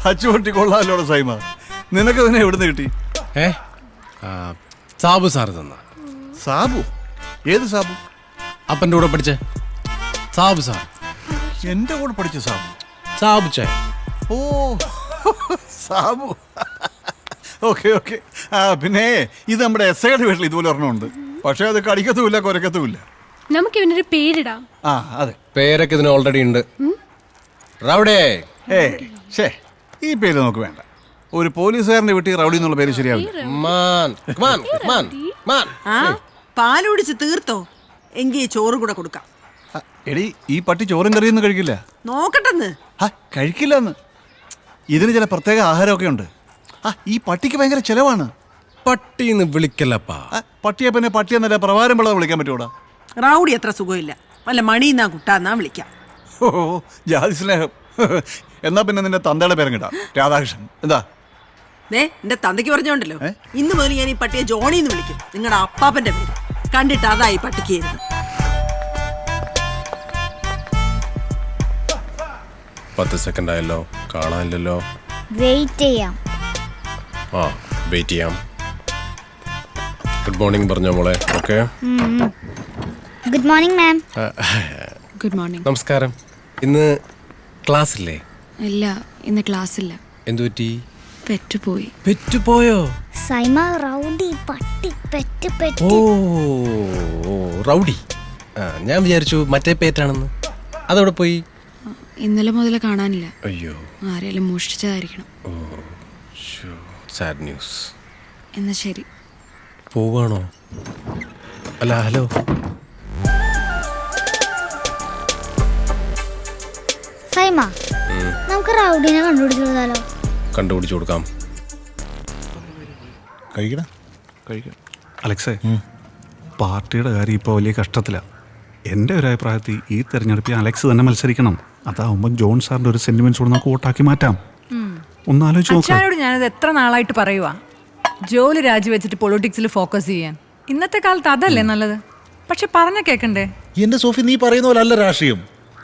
അച്ചുപൊട്ടി കൊള്ളാലോടെ സൈമ. നിനക്ക് തന്നെ എവിടുന്ന് കിട്ടി? സാബു സാറ് തന്ന. സാബു? ഏത് സാബു? അപ്പൻ്റെ കൂടെ പഠിച്ച സാബു സാർ. എന്റെ കൂടെ പഠിച്ച സാബു? സാബു ചായ. ഓ സാബു. Okay okay. പിന്നെ ഇത് നമ്മുടെ എസ് ഐയുടെ വീട്ടിൽ ഇതുപോലെ ഒരെണ്ണമുണ്ട്. പക്ഷെ അത് കടിക്കത്തുമില്ല കുരക്കത്തുമില്ല. നമുക്ക് ഇവനൊരു പേരിടാം. അതെ, പേരൊക്കെ ഇതിന് ഓൾറെഡി ഉണ്ട്. റൗഡേ. ഈ പേര് നമുക്ക് വേണ്ട. ഒരു പോലീസുകാരന്റെ വീട്ടിൽ റൗഡി എന്നുള്ള പേര് ശരിയാവില്ല. പാലുടിച്ച് തീർത്തോ? എങ്കിൽ ചോറ് കൂടെ കൊടുക്കാം. എടി, ഈ പട്ടി ചോറും കറിയൊന്നും കഴിക്കില്ല. നോക്കട്ടെന്ന്. കഴിക്കില്ലെന്ന്. ഇതിന് ചില പ്രത്യേക ആഹാരമൊക്കെ ഉണ്ട്. ഈ പട്ടിക്ക് ഭയങ്കര ചെലവാണ്. പട്ടിന്ന് വിളിക്കല്ലപ്പാ. പട്ടിയെ പിന്നെ പട്ടി എന്നല്ല പ്രവാരം പിള്ളേ വിളിക്കാൻ പറ്റൂടാ. റൗഡി അത്ര സുഖമില്ല. വല്ല മണിന്നാ കുട്ടാന്നാ വിളിക്കാം. ഓ ജാതി സ്നേഹം. എന്നാ പിന്നെ നിന്റെ തന്തയുടെ പേരും കിട്ടാം, രാധാകൃഷ്ണൻ. എന്താ? എന്റെ തന്തയ്ക്ക് പറഞ്ഞോണ്ടല്ലോ, ഇന്ന് മുതൽ ഞാൻ ഈ പട്ടിയെ ജോണി എന്ന് വിളിക്കും. നിങ്ങളുടെ അപ്പാപ്പന്റെ പേര് കണ്ടിട്ട് അതായി പട്ടിക്ക്. 10 സെക്കൻഡ് ആയല്ലോ, കാണാനില്ലല്ലോ. വെയിറ്റ് ചെയ്യാം. വെയിറ്റ് ചെയ്യാം. ഗുഡ് മോർണിംഗ് പറഞ്ഞോ മോളെ. Okay, good morning ma'am. Good morning. നമസ്കാരം. ഇന്ന് ക്ലാസ് ഇല്ലേ? ഇല്ല, ഇന്ന് ക്ലാസ് ഇല്ല. എന്തു പറ്റി? പെറ്റുപോയി. പെറ്റുപോയോ? സൈമ റൗഡി പട്ടി പെറ്റ് പെറ്റ്. ഓ റൗഡി. ഞാൻ വിചാരിച്ചു മറ്റേ പേറ്റാണെന്ന്. അതവിടെ പോയി? ഇന്നലെ മുതൽ കാണാനില്ല. അയ്യോ, ആരെങ്കിലും മോഷ്ടിച്ചതായിരിക്കണം. ഓ സാഡ് ന്യൂസ്. എന്നാ ശരി. പോവാണോ? അല്ല, ഹലോ. സൈമ, നമുക്ക് റൗഡിനെ കണ്ടുപിടിച്ചു കൊടുത്താലോ? കണ്ടുപിടിച്ചു കൊടുക്കാം. കഴിക്കണം. അലക്സേ, പാർട്ടിയുടെ കാര്യം ഇപ്പോൾ വലിയ കഷ്ടത്തിലാണ്. എൻ്റെ ഒരു അഭിപ്രായത്തിൽ ഈ തെരഞ്ഞെടുപ്പിൽ അലക്സ് തന്നെ മത്സരിക്കണം. അതാവുമ്പോൾ ജോൺ സാറിൻ്റെ ഒരു സെന്റിമെന്റ്സ് കൂടെ നമുക്ക് വോട്ടാക്കി മാറ്റാം. ഒന്ന് ആലോചിച്ച് നോക്കാം. ഞാനത് എത്ര നാളായിട്ട് പറയുവാ, ജോലി രാജിവെച്ചിട്ട് പൊളിറ്റിക്സിൽ ഫോക്കസ് ചെയ്യാൻ. ഇന്നത്തെ കാലത്ത് അതല്ലേ നല്ലത്. പക്ഷെ പറഞ്ഞ കേൾക്കണ്ടേ? എന്റെ സോഫി, നീ പറയുന്ന പോലെ അല്ല രാഷ്ട്രീയം.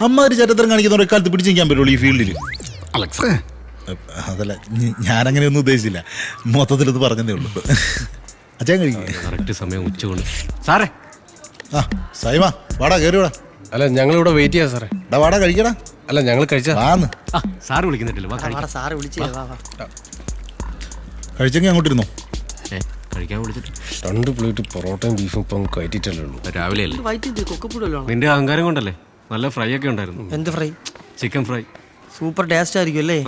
അമ്മ ഒരു ചരിത്രം കാണിക്കുന്ന ഒരു കാലത്ത് പിടിച്ചിരിക്കാൻ പറ്റുള്ളൂ ഈ ഫീൽഡിൽ. അലക്സേ, അതല്ല, ഞാനങ്ങനെ ഒന്നും ഉദ്ദേശിച്ചില്ല. മൊത്തത്തിൽ ഇത് പറഞ്ഞതേ ഉള്ളൂ. അച്ഛൻ കഴിക്കും. സമയം ഉച്ചകൊണ്ട്. സാറേ. സൈമ, വാടാ, കയറി വാടാ. അല്ല, ഞങ്ങളിവിടെ വെയിറ്റ് ചെയ്യാം സാറേ. വാടാ, കഴിക്കടാ. അല്ല, ഞങ്ങൾ കഴിച്ചാ സാറ് വിളിക്കുന്നില്ല. കഴിച്ചെങ്കിൽ അങ്ങോട്ടിരുന്നോ. കഴിക്കാൻ വിളിച്ചിട്ട് 2 പ്ലേറ്റ് പൊറോട്ടയും ബീഫും ഇപ്പം കയറ്റിട്ടല്ലേ ഉള്ളൂ. രാവിലെ അല്ലേ? നിന്റെ അഹങ്കാരം കൊണ്ടല്ലേ. നല്ല ഫ്രൈ ഒക്കെ ഉണ്ടായിരുന്നു. എന്ത് fry? Chicken fry. Super taste ആയിരിക്കും അല്ലേ?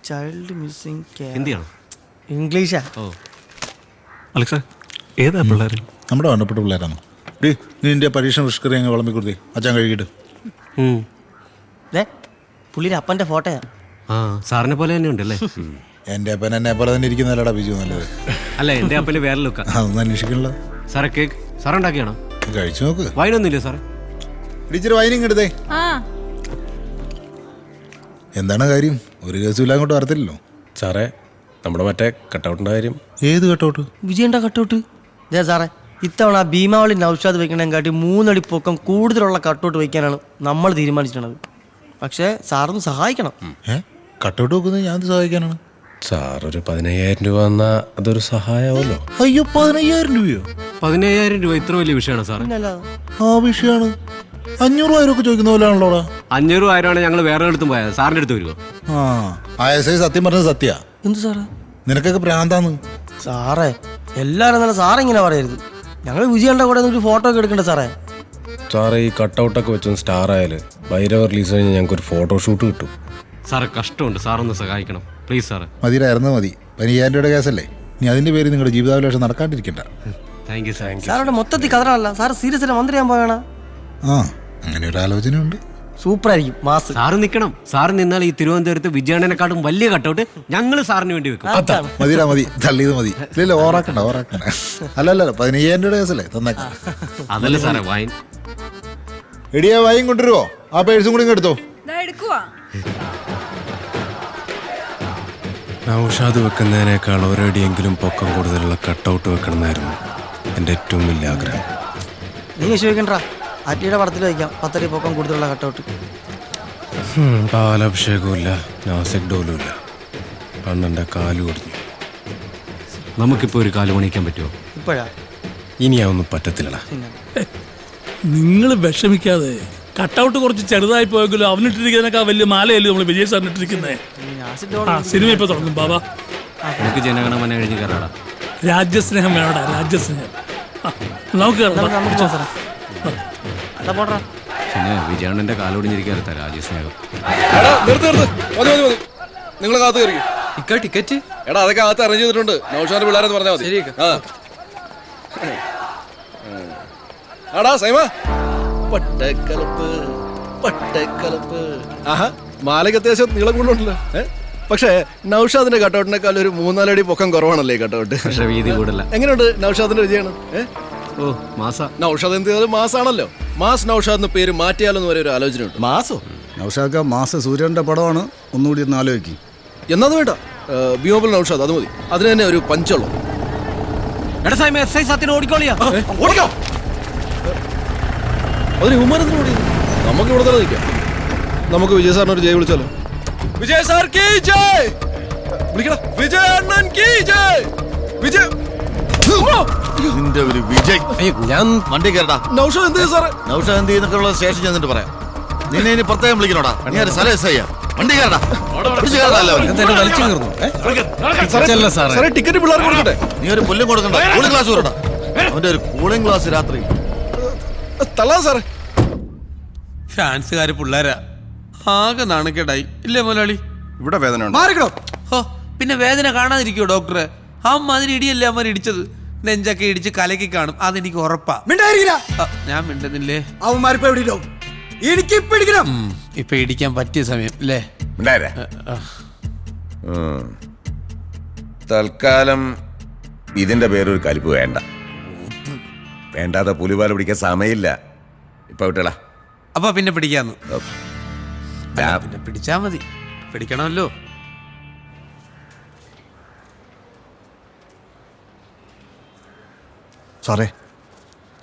Child missing. ഹിന്ദിയാണോ? ഇംഗ്ലീഷാ. ഓ അലക്സേ, ഏതാ പിള്ളേർ? നമ്മുടെ വണ്ണപ്പെട്ട പിള്ളേരാണോ? നീ നിന്റെ പരീക്ഷ പുഷ്കറി അങ്ങ് വിളമ്പി കൊടുത്തേ. അച്ഛൻ കഴിക്കിട്ട്. പുള്ളിയുടെ അപ്പൻ്റെ ഫോട്ടോയാ. സാറിനെ പോലെ തന്നെ ഉണ്ടല്ലേ? എൻ്റെ അപ്പൻ എന്നെ പോലെ തന്നെ ഇരിക്കുന്നല്ലടാ ബിജു. നല്ലത്. അല്ല, എന്റെ അപ്പന് വേറെ ലുക്കാ. അതൊന്നും അന്വേഷിക്കണല്ലോ. സാറേ, കേക്ക് സാറുണ്ടാക്കിയാണോ? കഴിച്ചു നോക്ക്. വൈനൊന്നുമില്ലേ സാറേ? ടീച്ചർ വൈനിങ് എടുത്തേ. എന്താണ് കാര്യം? ഒരു കേസുമില്ല, അങ്ങോട്ട് വരത്തില്ലല്ലോ. സാറേ, നമ്മുടെ മറ്റേ കട്ടൗട്ടിൻ്റെ കാര്യം. ഏത് കട്ടൗട്ട്? വിജയൻ്റെ കട്ടൗട്ട്. സാറേ, ഇത്തവണ ഭീമാവളി നൗഷാദ് വയ്ക്കണേക്കാട്ടി 3 അടി പൊക്കം കൂടുതലുള്ള കട്ടൗട്ട് വയ്ക്കാനാണ് നമ്മൾ തീരുമാനിച്ചിട്ടുള്ളത്. പക്ഷേ സാറൊന്ന് സഹായിക്കണം. കട്ടൗട്ട് വെക്കുന്നത് ഞാൻ സഹായിക്കാനാണ്. സാറൊരു 15,000 രൂപ എന്നാൽ അതൊരു സഹായമാവല്ലോ. അയ്യോ, 15,000 രൂപയോ? 15,000 രൂപ ഇത്ര വലിയ വിഷയമാണ് സാറേ? ആ വിഷയമാണ്. 500,000 ഒക്കെ ചോദിക്കുന്ന പോലെയാണല്ലോടാ. 500,000 ഞങ്ങൾ വേറെ അടുത്തും പോയത്. സാറിന്റെ അടുത്ത് വരുമോ? സത്യം പറഞ്ഞത് സത്യ. എന്ത് സാറേ? നിനക്കൊക്കെ പ്രാന്താന്ന്. സാറേ, എല്ലാവരും നല്ല സാറേ ഇങ്ങനെ പറയരുത്. ഞങ്ങൾ വിജയന്റെ കൂടെ ഒരു ഫോട്ടോ ഒക്കെ എടുക്കണ്ടേ സാറേ? സാറേ, ഈ കട്ടൗട്ടൊക്കെ വെച്ചൊന്ന് സ്റ്റാർ ആയാല് ഭൈരവ റിലീസ് കഴിഞ്ഞാൽ ഞങ്ങൾക്ക് ഒരു ഫോട്ടോഷൂട്ട് കിട്ടും. സാറേ, കഷ്ടമുണ്ട്. സാറൊന്ന് സഹായിക്കണം പ്ലീസ് സാറേ. മതിയായിരുന്നു മതി. 15,000 രൂപയുടെ കേസല്ലേ? നീ അതിന്റെ പേര് നിങ്ങളുടെ ജീവിതാഭിലാഷം നടക്കാണ്ടിരിക്കണ്ട. Thank you sir. സാറോട് മൊത്തത്തിൽ കഥറല്ല. സാർ സീരിയസ് ആയിട്ട് മന്ത്രി ചെയ്യാൻ പോയാണ്. അങ്ങനെ ഒരു ആലോചനയുണ്ട്. സൂപ്പറായിരിക്കും, മാസ്. സാറ് നിൽക്കണം. സാറ് നിന്നാൽ ഈ തിരുവനന്തപുരത്ത് വിജയണ്ണനെക്കാട്ടും വലിയ കട്ടൗട്ട് ഞങ്ങൾ സാറിന് വേണ്ടി വെക്കും. മതിരാ, മതി. തള്ളിയത് മതി. ഇല്ലല്ലോ, ഓറാക്കണ്ട. അല്ലല്ലോ, 15,000 രൂപയുടെ കേസല്ലേ? തന്നേക്കാം. അതല്ലേ സാറേ വൈൻ. എടിയാ, വൈൻ കൊണ്ടുവരുവോ? ആ പേഴ്സും കൂടി എടുത്തോ. നൗഷാദ് വെക്കുന്നതിനേക്കാൾ ഒരടിയെങ്കിലും പൊക്കം കൂടുതലുള്ള കട്ടൗട്ട് വെക്കണമെന്നായിരുന്നു എൻ്റെ ഏറ്റവും വലിയ ആഗ്രഹം. നീ വിഷമിക്കണ്ട. അറ്റിയുടെ പടത്തിൽ വയ്ക്കാം 10 അടി പൊക്കം കൂടുതലുള്ള കട്ടൗട്ട്. പാലഭിഷേകവും ഇല്ല, നാസിക് ഡോലും ഇല്ല. അണ്ണൻ്റെ കാല് കൊടുത്തു. നമുക്കിപ്പോൾ ഒരു കാല് പണിയിക്കാൻ പറ്റുമോ? ഇപ്പോഴാ ഇനി അതൊന്നും പറ്റത്തില്ലടാ. നിങ്ങൾ വിഷമിക്കാതെ. കട്ടൗട്ട് കുറച്ച് ചെറുതായി പോയെങ്കിലും അവനിട്ടിരിക്കുന്നതിനേക്കാൾ വലിയ മാലയല്ലേ നമ്മൾ വിജയ് സാറിന് ഇട്ടിരിക്കുന്നത്. സിനിമ ഇപ്പൊ തുടങ്ങും ബാബാ. നമുക്ക് ജനഗണമന കഴിഞ്ഞ് കയറാടാ. രാജ്യസ്നേഹം വേണടാ, രാജ്യസ്നേഹം. നമുക്ക് കയറാം. പിന്നെ വിജയണ്ണന്റെ കാലോടിഞ്ഞിരിക്കാത്ത രാജ്യസ്നേഹം. നിങ്ങൾ കാത്തു കയറി ടിക്കറ്റ് എടാ, അതൊക്കെ അകത്ത് അറേഞ്ച് ചെയ്തിട്ടുണ്ട്. നൗഷാന്റെ പിള്ളേരെന്ന് പറഞ്ഞാൽ മതി. ആടാ സൈമ, പട്ടക്കലപ്പ് പട്ടക്കലപ്പ്. ആഹാ, മാലയ്ക്ക് അത്യാവശ്യം നീളം കൊണ്ടുണ്ടല്ലോ. പക്ഷേ നൗഷാദിന്റെ കട്ടൗട്ടിനേക്കാൾ ഒരു 3-4 അടി പൊക്കം കുറവാണല്ലേ കട്ടൗട്ട്. പക്ഷെ വീതി കൂടല്ല. എങ്ങനെയുണ്ട് നൗഷാദിന്റെ വിജയാണ്? ഓ മാസ നൗഷാദ് എന്ത് ചെയ്താലും മാസാണല്ലോ. മാസ് നൗഷാദ് എന്ന പേര് മാറ്റിയാലെന്ന് വരെ ഒരു ആലോചനയുണ്ട്. മാസോ? നൗഷാക്ക മാസ സൂര്യന്റെ പടമാണ്, ഒന്നുകൂടി ഒന്ന് ആലോചിക്കും. എന്നത് വേണ്ട, ബിയോബൽ നൗഷാദ് അത് മതി. അതിന് തന്നെ ഒരു പഞ്ചുള്ളൂ. ഓടിക്കോളിയാ. അതിന് ഹ്യൂമാനത്തിന് ഓടി. നമുക്ക് ഇവിടെ തന്നെ നിൽക്കാം. നമുക്ക് വിജയ് സാറിന് ഒരു ജയ് വിളിച്ചാലോ? വിജയ് സാർ കീ ജയ് വിളിക്കടാ. വിജയ് അണ്ണൻ കീ ജയ്. വിജയ് നിന്റെ ഒരു വിജയ്. ഞാൻ വണ്ടി കയറടാ. നൗഷാദ് എന്ത് ചെയ്യും സാറേ? നൗഷാദ് എന്ത് ചെയ്യുന്നൊക്കെയുള്ള സ്റ്റേഷൻ ചെന്നിട്ട് പറയാം. നിന്നെ ഇനി പ്രത്യേകം വിളിക്കണോടാ. നീ ഒരു സ്ഥലം എസ് ചെയ്യാം. വണ്ടി കയറടാ. സാറേ ടിക്കറ്റ് പിള്ളേർക്ക് കൊടുക്കട്ടെ. നീ ഒരു പുല്ലും കൊടുക്കണ്ട. കൂളിംഗ് ഗ്ലാസ് കൊടുക്കടാ. അവന്റെ ഒരു കൂളിംഗ് ഗ്ലാസ് രാത്രി തള്ളാ സാറേ. ഫാൻസുകാര് പിള്ളേരാ, ആകെ നാണക്കേടായി ഇല്ലേ മുതലാളി? ഇവിടെ വേദന മാറിക്കണോ? ഓ പിന്നെ വേദന കാണാതിരിക്കോ ഡോക്ടറെ? അമ്മാതിരി ഇടിയല്ലേ അമ്മ ഇടിച്ചത്. നെഞ്ചൊക്കെ ഇടിച്ച് കലക്കി കാണും, അതെനിക്ക് ഉറപ്പാ. ഞാൻ മിണ്ടുന്നില്ലേ? അവന്മാരിപ്പോ എവിടെയോ എനിക്ക് പിടിക്കണം. ഇപ്പൊ ഇടിക്കാൻ പറ്റിയ സമയം അല്ലേ? തൽക്കാലം ഇതിന്റെ പേരൊരു കലിപ്പ് വേണ്ട. വേണ്ടാതെ പുലിവാല പിടിക്കാൻ സമയമില്ല ഇപ്പൊ വിട്ടളാ. അപ്പൊ പിന്നെ പിടിക്കാന്ന്. പിന്നെ പിടിച്ചാ മതി, പിടിക്കണമല്ലോ. സാറേ,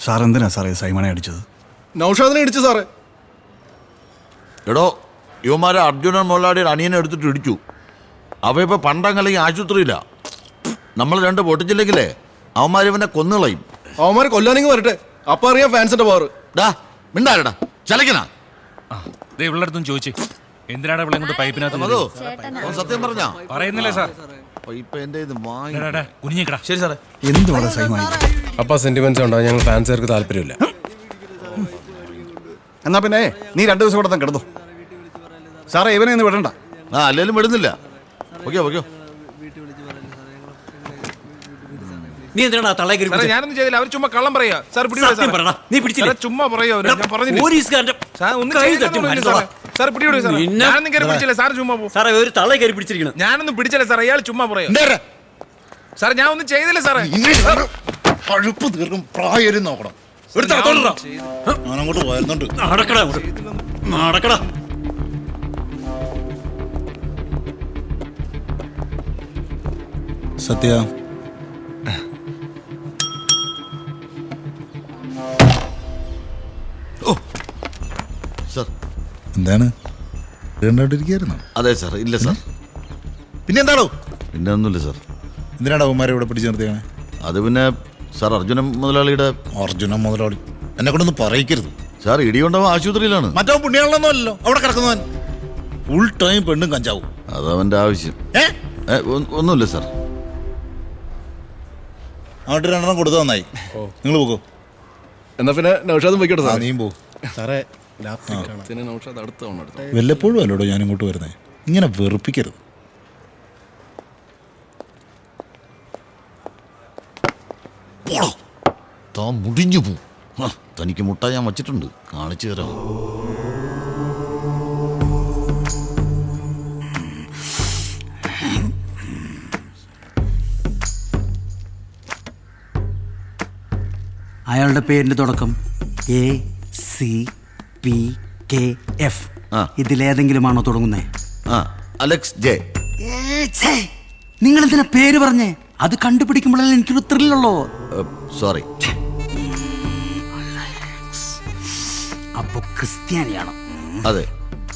സാർ എന്തിനാ സാറേ സൈമണെ അടിച്ചത്? നൗഷാദിനെ ഇടിച്ചു സാറേ. എടോ, യുവമാരെ അർജുനൻ മുതലാളിയുടെ അനിയനെ എടുത്തിട്ട് ഇടിച്ചു. അവയിപ്പോ പണ്ടല്ലെങ്കിൽ ആശുപത്രിയില്ല. നമ്മൾ 2 പൊട്ടിച്ചില്ലെങ്കിലേ അവന്മാർ ഇവനെ കൊന്നുകളയും. അവന്മാരെ കൊല്ലാനെങ്കിൽ വരട്ടെ, അപ്പൊ അറിയാം ഫാൻസിന്റെ പവർ. മിണ്ടാരടാ, ചലക്കണ ഇവളടുത്തും ചോദിച്ചു എന്തിനാണ് ഇവിടെ കൊണ്ട് പൈപ്പിനകത്ത് സത്യം പറഞ്ഞാ പറയുന്നില്ലേ സാർ? ഇപ്പൊ എന്റെ ഇത് കുഞ്ഞിക്കടാ. ശരി സാറേ. എന്തുവാണ് സൈമായി? അപ്പൊ സെന്റിമെന്റ്സ് ഉണ്ടോ? ഞങ്ങൾ ഫാൻസുകാർക്ക് താല്പര്യമില്ല. എന്നാ പിന്നെ നീ 2 ദിവസം കൂടെ കിടന്നു സാറേ. ഇവനെ ഒന്നും വിടണ്ട. അല്ലേലും വിടുന്നില്ല. Okay okay. നീ എന്തിനാ തള്ളേ കയറി? ഞാനൊന്നും ചെയ്തില്ല, അവർ ചുമ്മാ കള്ളം പറയാ. സാർ നീ പിടിച്ചില്ല. ചുമ്മാ പറയാ. സാറേ ഒരു തള്ളേ കയറി പിടിച്ചിരിക്കണം. ഞാനൊന്നും പിടിച്ചില്ല സാറേ, അയാൾ ചുമ്മാ പറയാ. സാറേ ഞാൻ ഒന്നും ചെയ്തില്ല സാറേ. പഴുപ്പ് തീർക്കും പ്രായം നോക്കണം. ഞാനങ്ങോട്ട് പോയിരുന്നുണ്ട്. നടക്കടാ. സത്യ എന്താണ് കണ്ടോണ്ടിരിക്കുന്നു? അതെ സാർ. ഇല്ല സാർ. പിന്നെ എന്താണോ? പിന്നെ ഒന്നുമില്ല സാർ. എന്തിനാണ് അവന്മാരെ ഇവിടെ പിടിച്ചു നിർത്തിയാണ്? അത് പിന്നെ സാർ അർജുനൻ മുതലാളിയുടെ. അർജുനൻ മുതലാളി എന്നെ കൊണ്ടൊന്നും പറയിക്കരുത് സാർ. ഇടിയുണ്ടാവും ആശുപത്രിയിലാണ്. മറ്റോ പുണ്യാളൊന്നും അല്ലല്ലോ അവിടെ കിടക്കുന്നവൻ. ഫുൾ ടൈം പെണ്ണും കഞ്ചാവും. അതവന്റെ ആവശ്യം. ഒന്നുമില്ല സാർ. അങ്ങോട്ട് 2 കൊടുത്തു നന്നായി. നിങ്ങൾ പോകോ? എന്നാ പിന്നെ നൗഷാദും പോയിക്കോട്ടെ സാർ. നീയും പോ സാറേ. വല്ലപ്പോഴും അല്ലോടോ ഞാൻ ഇങ്ങോട്ട് വരുന്നേ. ഇങ്ങനെ വെറുപ്പിക്കരുത്. താൻ മുടിഞ്ഞു പോ. തനിക്ക് മുട്ട ഞാൻ വച്ചിട്ടുണ്ട്, കാണിച്ചു തരാം. അയാളുടെ പേരിന്റെ തുടക്കം ACPKF. ഇതിലേതെങ്കിലുമാണോ തുടങ്ങുന്നേ? Alex J. നിങ്ങൾ എന്തിനാ പേര് പറഞ്ഞേ? അത് കണ്ടുപിടിക്കുമ്പോഴല്ലേ എനിക്കൊരു ത്രില്ലുള്ളൂ. സോറി. അപ്പോൾ ക്രിസ്ത്യാനിയാണ്. അതെ.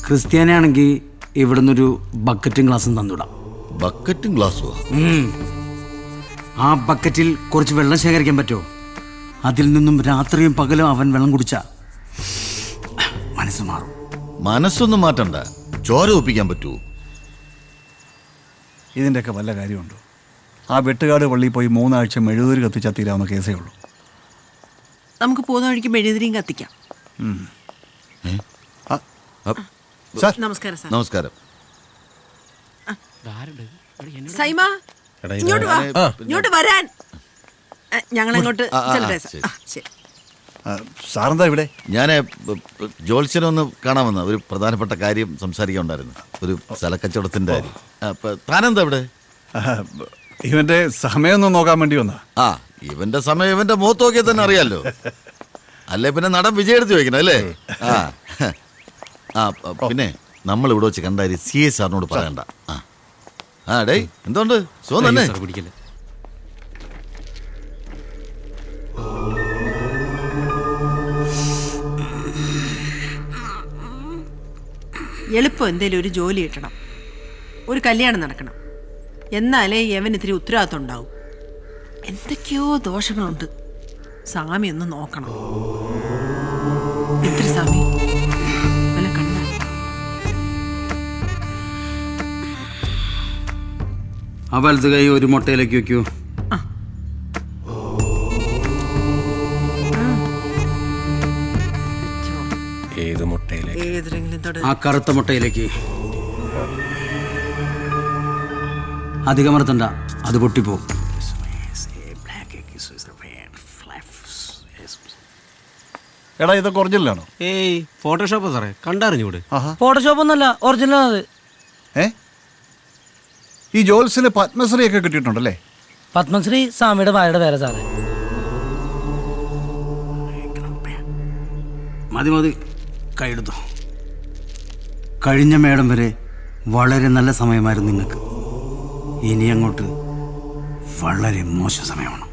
ക്രിസ്ത്യാനിയാണെങ്കിൽ ഇവിടുന്നൊരു ബക്കറ്റും ഗ്ലാസും തന്നിടാം. ബക്കറ്റും ഗ്ലാസ്സോ? ആ ബക്കറ്റിൽ കുറച്ച് വെള്ളം ശേഖരിക്കാൻ പറ്റുമോ? അതിൽ നിന്നും രാത്രിയും പകലും അവൻ വെള്ളം കുടിച്ച മനസ്സ് മാറും. മനസ്സൊന്നും മാറ്റണ്ട, ചോര ഒപ്പിക്കാൻ പറ്റുമോ? ഇതിൻ്റെയൊക്കെ വല്ല കാര്യമുണ്ടോ? ആ വെട്ടുകാട് പള്ളിയിൽ പോയി 3 ആഴ്ച മെഴുകുതിരി കത്തിച്ചാൽ തീരാവുന്ന കേസേ ഉള്ളൂ. നമുക്ക് പോകുന്ന വഴിക്ക് മെഴുകുതിരിയും കത്തിക്കാം. സാർ നമസ്കാരം സാർ. നമസ്കാരം. സൈമ ഇങ്ങോട്ട് വാ, ഇങ്ങോട്ട് വരാൻ. ഞങ്ങൾ അങ്ങോട്ട് ചെല്ലട്ടെ സാർ? ശരി. സാറെന്താ ഇവിടെ? ഞാൻ ജോത്സ്യനെ ഒന്ന് കാണാമെന്ന ഒരു പ്രധാനപ്പെട്ട കാര്യം സംസാരിക്കാനുണ്ടായിരുന്നു. ഒരു സ്ഥലക്കച്ചവടത്തിൻ്റെ കാര്യം. താനെന്താ ഇവിടെ? ഇവന്റെ സമയമൊന്നും നോക്കാൻ വേണ്ടി വന്നാ. ആ, ഇവന്റെ സമയം ഇവന്റെ മുഖത്ത് നോക്കിയാൽ തന്നെ അറിയാലോ. അല്ലേ പിന്നെ നടൻ വിജയ് എടുത്ത് ചോദിക്കണം അല്ലേ? ആ പിന്നെ നമ്മൾ ഇവിടെ വെച്ച് കണ്ടായി CA സാറിനോട് പറയണ്ട. ആ ഡേ എന്തുകൊണ്ട് സുഖം തന്നെ? എളുപ്പം എന്തേലും ഒരു ജോലി കിട്ടണം, ഒരു കല്യാണം നടക്കണം, എന്നാലേ യവൻ ഇത്തിരി ഉത്തരവാദിത്വം ഉണ്ടാവും. എന്തൊക്കെയോ ദോഷങ്ങളുണ്ട്. സ്വാമി ഒന്ന് നോക്കണം. എത്ര സ്വാമി വല്ല കണ്ട? ആ വലത് കൈ ഒരു മുട്ടയിലേക്ക് വെക്കൂ. ഏത് മുട്ടയിലേക്ക്? ഏതെങ്കിലും ആ കറുത്ത മുട്ടയിലേക്ക്. അധികമർത്തണ്ട, അത് പൊട്ടിപ്പോ. എടാ ഇതൊക്കെ ഒറിജിനലാണോ? ഏയ് ഫോട്ടോഷോപ്പാ സാറേ, കണ്ടറിഞ്ഞൂടെ? ഫോട്ടോഷോപ്പ് ഒന്നല്ല, ഒറിജിനൽ അത്. ഈ ജോൽസിന് പത്മശ്രീ ഒക്കെ കിട്ടിയിട്ടുണ്ടല്ലേ? പത്മശ്രീ സ്വാമിയുടെ ഭാര്യയുടെ പേരാ സാറേ. മതി മതി, കൈയെടുത്തു. കഴിഞ്ഞ മേടം വരെ വളരെ നല്ല സമയമായിരുന്നു നിങ്ങൾക്ക്. ഇനി അങ്ങോട്ട് വളരെ മോശം സമയമാണ്.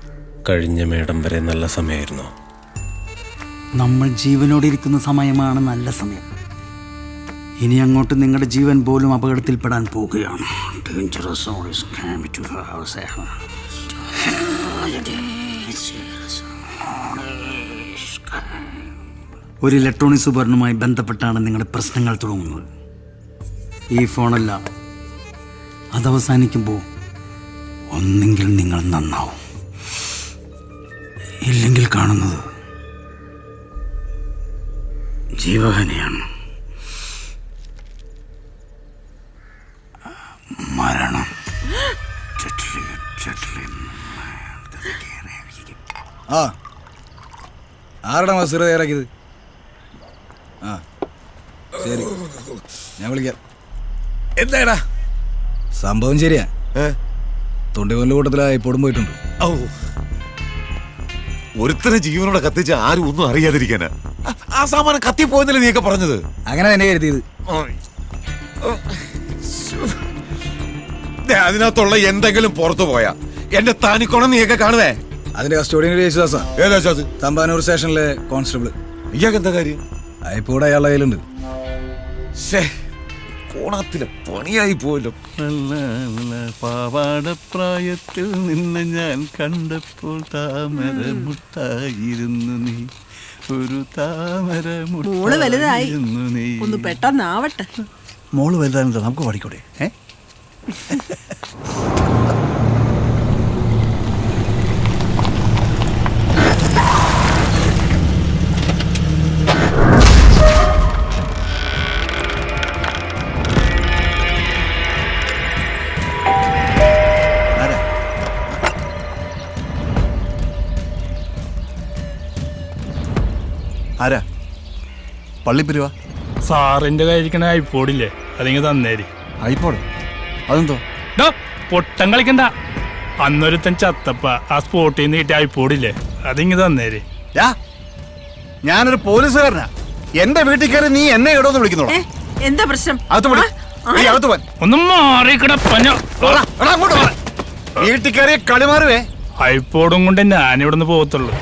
കഴിഞ്ഞ മേടം വരെ നല്ല സമയമായിരുന്നു. നമ്മൾ ജീവനോടെ ഇരിക്കുന്ന സമയമാണ് നല്ല സമയം. ഇനി അങ്ങോട്ട് നിങ്ങളുടെ ജീവൻ പോലും അപകടത്തിൽപ്പെടാൻ പോവുകയാണ്. ഒരു ഇലക്ട്രോണിക് ഉപകരണവുമായി ബന്ധപ്പെട്ടാണ് നിങ്ങളുടെ പ്രശ്നങ്ങൾ തുടങ്ങുന്നത്. ഈ ഫോണല്ല, അതവസാനിക്കുമ്പോൾ ഒന്നെങ്കിൽ നിങ്ങൾ നന്നാവും, ഇല്ലെങ്കിൽ കാണുന്നത് ജീവഹനിയാണ്, മരണം. ആരുടെ മസൂര തയ്യാറാക്കിയത്? ആ ശരി, ഞാൻ വിളിക്കാം. എന്താടാ സംഭവം? ശരിയാ, തൊണ്ടികൊല്ല കൂട്ടത്തിലായി പൊടും പോയിട്ടുണ്ട്. ഒരുത്തനെ ജീവനോടെ കത്തിച്ച് ആരും ഒന്നും അറിയാതിരിക്കാനാ ആ സാമാനം കത്തിപ്പോയെന്നല്ലേ നീയൊക്കെ പറഞ്ഞത്? അങ്ങനെ തന്നെ കരുതിയത്. അതിനകത്തുള്ള എന്തെങ്കിലും പുറത്തു പോയാ എന്റെ താനിക്കോണം നീയൊക്കെ കാണുവേ. അതിന്റെ കസ്റ്റോഡിയൻ യേശുദാസാ. ഏതാ ശാസ്? തമ്പാനൂർ സ്റ്റേഷനിലെ കോൺസ്റ്റബിൾ. ഇയാൾക്ക് എന്താ കാര്യം? അയപ്പോടെ അയാളുടെ കയ്യിലുണ്ട്. കോണത്തിലെ പണിയായി പോയല്ലോ. പാവാടപ്രായത്തിൽ നിന്ന് ഞാൻ കണ്ടപ്പോൾ താമര മുട്ടായിരുന്നു നീ, ഒരു താമര മോള് വലുതായി, മുട്ടായിരുന്നു നീ. ഒന്ന് പെട്ടെന്നാവട്ടെ. മോള് വലുതാണെന്താ, നമുക്ക് പഠിക്കൂടെ? ആരാ? പള്ളിപ്പിരിവാ? സാറിന്റെ കയ്യിരിക്കണ ഐപ്പോഡില്ലേ, അതിങ്ങ് തന്നേരി. ഐപ്പോഡ്? അതെന്തോ? പൊട്ടം കളിക്കണ്ട. അന്നൊരുത്തൻ ചത്തപ്പ ആ സ്പോട്ടിൽ നിന്ന് കിട്ടിയ ഐപ്പോഡില്ലേ, അതിങ്ങ് തന്നേരി. ഞാനൊരു പോലീസുകാരനാ. എന്റെ വീട്ടിൽ കയറി നീ എന്നെ ഇടോന്ന് വിളിക്കുന്നോളൂ. എന്താ പ്രശ്നം? ഒന്ന് മാറിക്കിടപ്പഞ്ഞ. വീട്ടിൽ കയറിയ കളിമാറുവേ. ഐപ്പോഡും കൊണ്ട് ഞാനിവിടുന്ന് പോകത്തുള്ളൂ.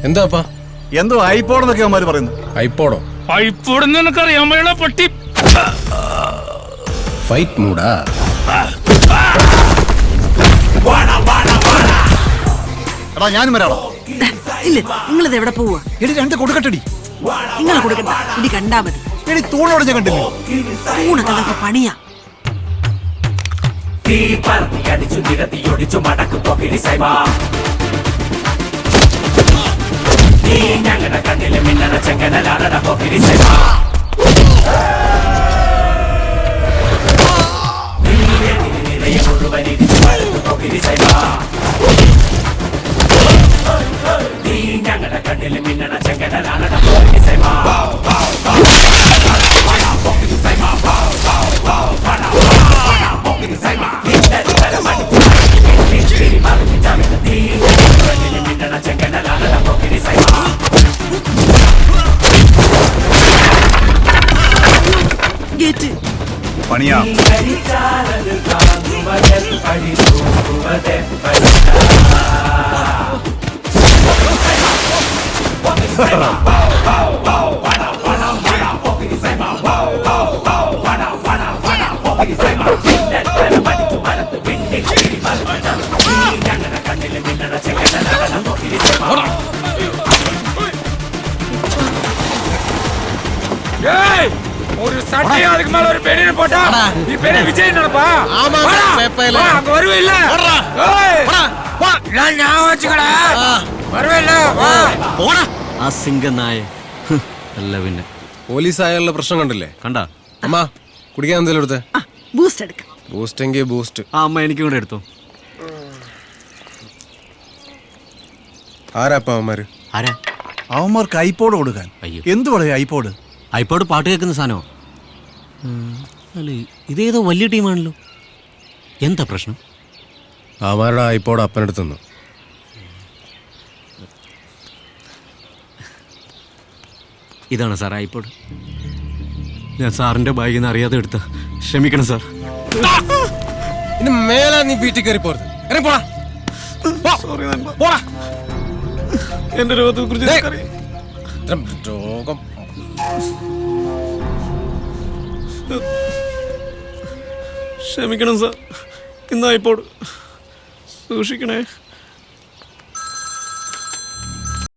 എന്താപ്പാ എന്തോ ഐപോടെന്നൊക്കെ അവന്മാര് പറയുന്നു. ഐപോഡോ? പൈപ്പോടെന്ന് നിനക്കറിയാൻ വേണ്ട പട്ടി. ഫൈറ്റ് മൂടാ? എടാ ഞാനും വരാളോ. ഇല്ല, നിങ്ങളിത് എവിടെ പോവാ? എടി രണ്ട് കൊടുക്കട്ടടി. നിങ്ങൾ കൊടുക്കണ്ട, ഇടി കണ്ടാ മതി. എടി തൂണോട് ഞാൻ കണ്ടില്ലേ? തൂണൊക്കെ അതൊക്കെ പണിയാ. ഗേറ്റ് പണിയാ. ஒரு சட்டையா அதுக்கு மேல ஒரு பெரிய போட்டா நீ பெரிய விஜய் நினைப்பா. ஆமா பேப்பையில அங்க வருவே இல்ல. நான் ஞாபகம் வச்சுக்கடா. வருவே இல்ல. പോടാ ആ സിംഗനായ. അല്ല പിന്നെ പോലീസ് ആയുള്ള പ്രശ്നം കണ്ടില്ലേ? കണ്ടാ? അമ്മ കുടിക്കാൻ എന്തെങ്കിലും എടുത്തേ. ബൂസ്റ്റ് എടുക്കാം. ബൂസ്റ്റ് എങ്കിൽ ബൂസ്റ്റ്. ആ അമ്മ എനിക്കും കൂടെ എടുത്തോ. ആരാപ്പാ അവന്മാര്? ആരാ? അവന്മാർക്ക് ഐപോഡ് കൊടുക്കാൻ. എന്ത് പറയാ ഐപോഡ്? ഐപോഡ് പാട്ട് കേൾക്കുന്ന സാധനമോ? അല്ല ഇതേതോ വലിയ ടീമാണല്ലോ. എന്താ പ്രശ്നം? അവന്മാരുടെ ഐപോഡ് അപ്പനെടുത്തു. ഇതാണ് സാർ ഐപോഡ്. ഞാൻ സാറിന്റെ ബാഗിൽ നിന്ന് അറിയാതെ എടുത്ത. ക്ഷമിക്കണം സാർ. ഇനി മേലെ നീ വീട്ടിൽ കയറി പോരുത്. എന്റെ രോഗത്തെ കുറിച്ച് രോഗം ക്ഷമിക്കണം സാർ. ഇന്ന് ഐപോഡ് സൂക്ഷിക്കണേ.